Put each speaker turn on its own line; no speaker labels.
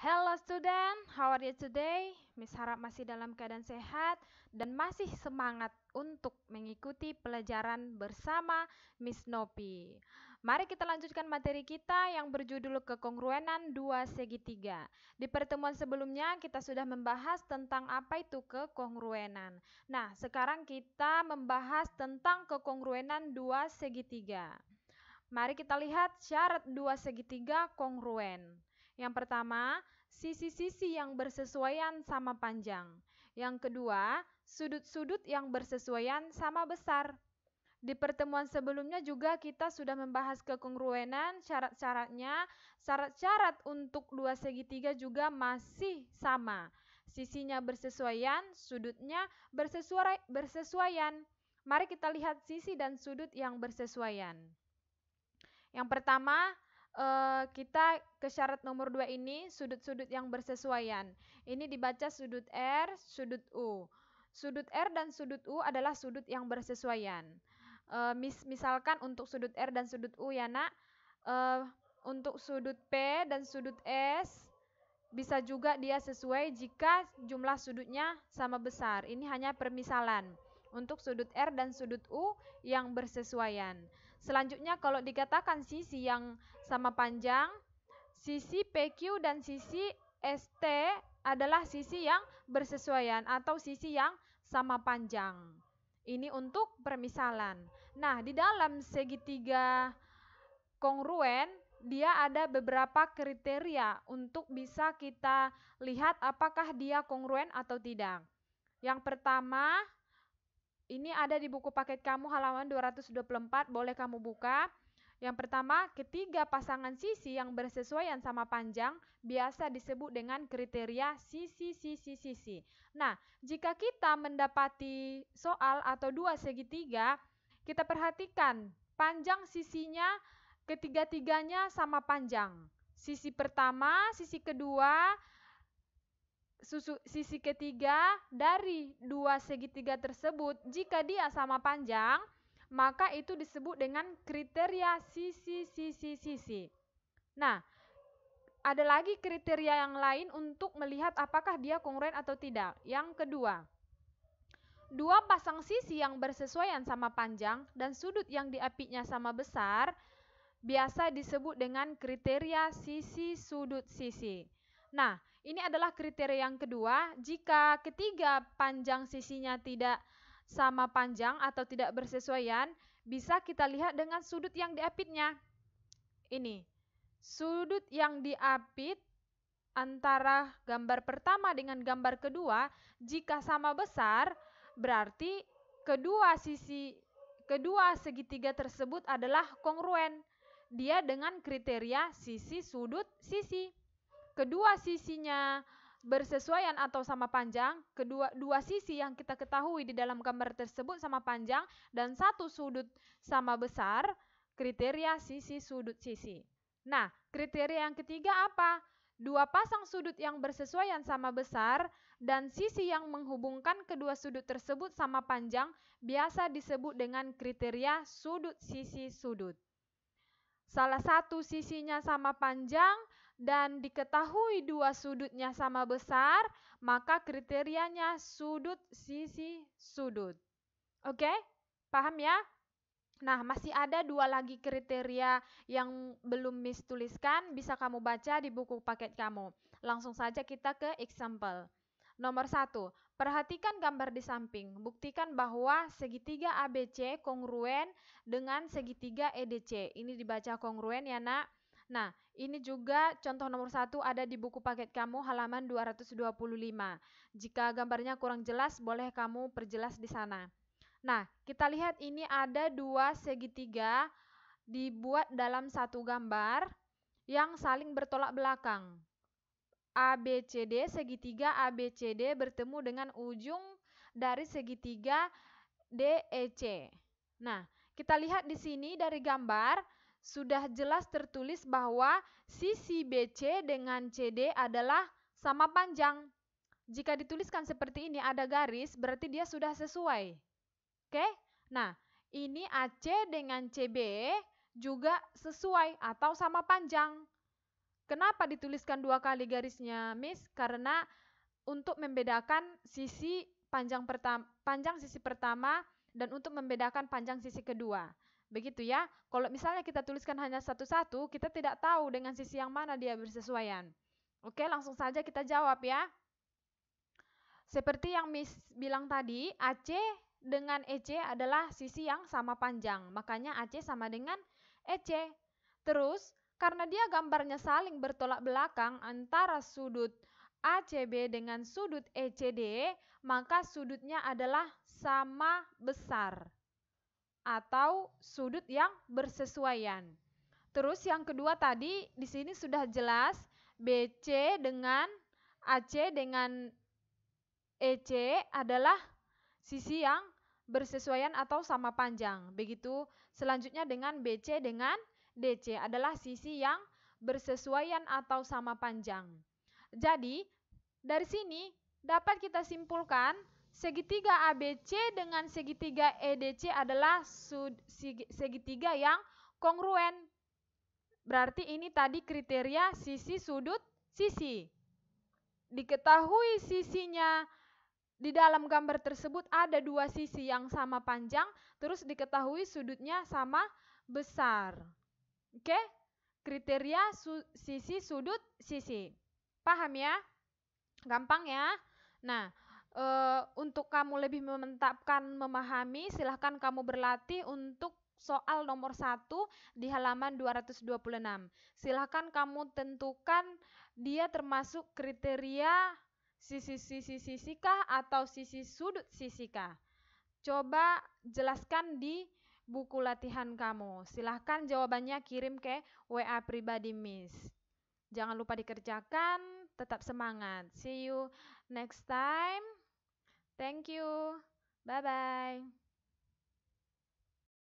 Hello student, how are you today? Miss harap masih dalam keadaan sehat dan masih semangat untuk mengikuti pelajaran bersama Miss Nopi. Mari kita lanjutkan materi kita yang berjudul kekongruenan dua segitiga. Di pertemuan sebelumnya kita sudah membahas tentang apa itu kekongruenan. Nah, sekarang kita membahas tentang kekongruenan dua segitiga. Mari kita lihat syarat dua segitiga kongruen. Yang pertama, sisi-sisi yang bersesuaian sama panjang. Yang kedua, sudut-sudut yang bersesuaian sama besar. Di pertemuan sebelumnya juga kita sudah membahas kekongruenan, syarat-syaratnya. Syarat-syarat untuk dua segitiga juga masih sama. Sisinya bersesuaian, sudutnya bersesuaian. Mari kita lihat sisi dan sudut yang bersesuaian. Yang pertama, kita ke syarat nomor 2 ini, sudut-sudut yang bersesuaian. Ini dibaca sudut R, sudut U. Sudut R dan sudut U adalah sudut yang bersesuaian. Misalkan untuk sudut R dan sudut U ya nak, untuk sudut P dan sudut S, bisa juga dia sesuai jika jumlah sudutnya sama besar. Ini hanya permisalan untuk sudut R dan sudut U yang bersesuaian. Selanjutnya kalau dikatakan sisi yang sama panjang, sisi PQ dan sisi ST adalah sisi yang bersesuaian atau sisi yang sama panjang. Ini untuk permisalan. Nah, di dalam segitiga kongruen, dia ada beberapa kriteria untuk bisa kita lihat apakah dia kongruen atau tidak. Yang pertama, ini ada di buku paket kamu halaman 224, boleh kamu buka. Yang pertama, ketiga pasangan sisi yang bersesuaian sama panjang biasa disebut dengan kriteria sisi-sisi-sisi. Nah, jika kita mendapati soal atau dua segitiga, kita perhatikan panjang sisinya ketiga-tiganya sama panjang. Sisi pertama, sisi kedua, sisi ketiga dari dua segitiga tersebut, jika dia sama panjang, maka itu disebut dengan kriteria sisi-sisi-sisi. Nah, ada lagi kriteria yang lain untuk melihat apakah dia kongruen atau tidak. Yang kedua, dua pasang sisi yang bersesuaian sama panjang dan sudut yang diapitnya sama besar biasa disebut dengan kriteria sisi sudut sisi. Nah, ini adalah kriteria yang kedua. Jika ketiga panjang sisinya tidak sama panjang atau tidak bersesuaian, bisa kita lihat dengan sudut yang diapitnya. Ini, sudut yang diapit antara gambar pertama dengan gambar kedua, jika sama besar, berarti kedua segitiga tersebut adalah kongruen. Dia dengan kriteria sisi sudut sisi. Kedua sisinya bersesuaian atau sama panjang, dua sisi yang kita ketahui di dalam gambar tersebut sama panjang, dan satu sudut sama besar, kriteria sisi sudut sisi. Nah, kriteria yang ketiga apa? Dua pasang sudut yang bersesuaian sama besar dan sisi yang menghubungkan kedua sudut tersebut sama panjang biasa disebut dengan kriteria sudut sisi sudut. Salah satu sisinya sama panjang dan diketahui dua sudutnya sama besar, maka kriterianya sudut sisi sudut. Oke? Paham ya? Nah, masih ada dua lagi kriteria yang belum Miss tuliskan, bisa kamu baca di buku paket kamu. Langsung saja kita ke example. Nomor 1, perhatikan gambar di samping. Buktikan bahwa segitiga ABC kongruen dengan segitiga EDC. Ini dibaca kongruen ya nak. Nah, ini juga contoh nomor 1 ada di buku paket kamu halaman 225. Jika gambarnya kurang jelas, boleh kamu perjelas di sana. Nah, kita lihat ini ada dua segitiga dibuat dalam satu gambar yang saling bertolak belakang. ABCD, segitiga ABCD bertemu dengan ujung dari segitiga DEC. Nah, kita lihat di sini dari gambar sudah jelas tertulis bahwa sisi BC dengan CD adalah sama panjang. Jika dituliskan seperti ini ada garis, berarti dia sudah sesuai. Oke? Nah, ini AC dengan CB juga sesuai atau sama panjang. Kenapa dituliskan 2 kali garisnya, Miss? Karena untuk membedakan panjang sisi pertama dan untuk membedakan panjang sisi kedua. Begitu ya. Kalau misalnya kita tuliskan hanya satu-satu, kita tidak tahu dengan sisi yang mana dia bersesuaian. Oke, langsung saja kita jawab ya. Seperti yang Miss bilang tadi, AC dengan EC adalah sisi yang sama panjang. Makanya AC sama dengan EC. Terus, karena dia gambarnya saling bertolak belakang antara sudut ACB dengan sudut ECD, maka sudutnya adalah sama besar atau sudut yang bersesuaian. Terus yang kedua tadi di sini sudah jelas BC dengan AC dengan EC adalah sisi yang bersesuaian atau sama panjang. Begitu selanjutnya dengan BC dengan DC adalah sisi yang bersesuaian atau sama panjang. Jadi, dari sini dapat kita simpulkan segitiga ABC dengan segitiga EDC adalah segitiga yang kongruen. Berarti ini tadi kriteria sisi sudut sisi. Diketahui sisinya di dalam gambar tersebut ada 2 sisi yang sama panjang, terus diketahui sudutnya sama besar. Oke? Kriteria sisi sudut sisi. Paham ya? Gampang ya? Nah, untuk kamu lebih memahami, silahkan kamu berlatih untuk soal nomor 1 di halaman 226. Silahkan kamu tentukan dia termasuk kriteria sisi kah atau sisi sudut sisi kah. Coba jelaskan di buku latihan kamu. Silahkan jawabannya kirim ke WA pribadi Miss. Jangan lupa dikerjakan, tetap semangat. See you next time. Thank you. Bye-bye.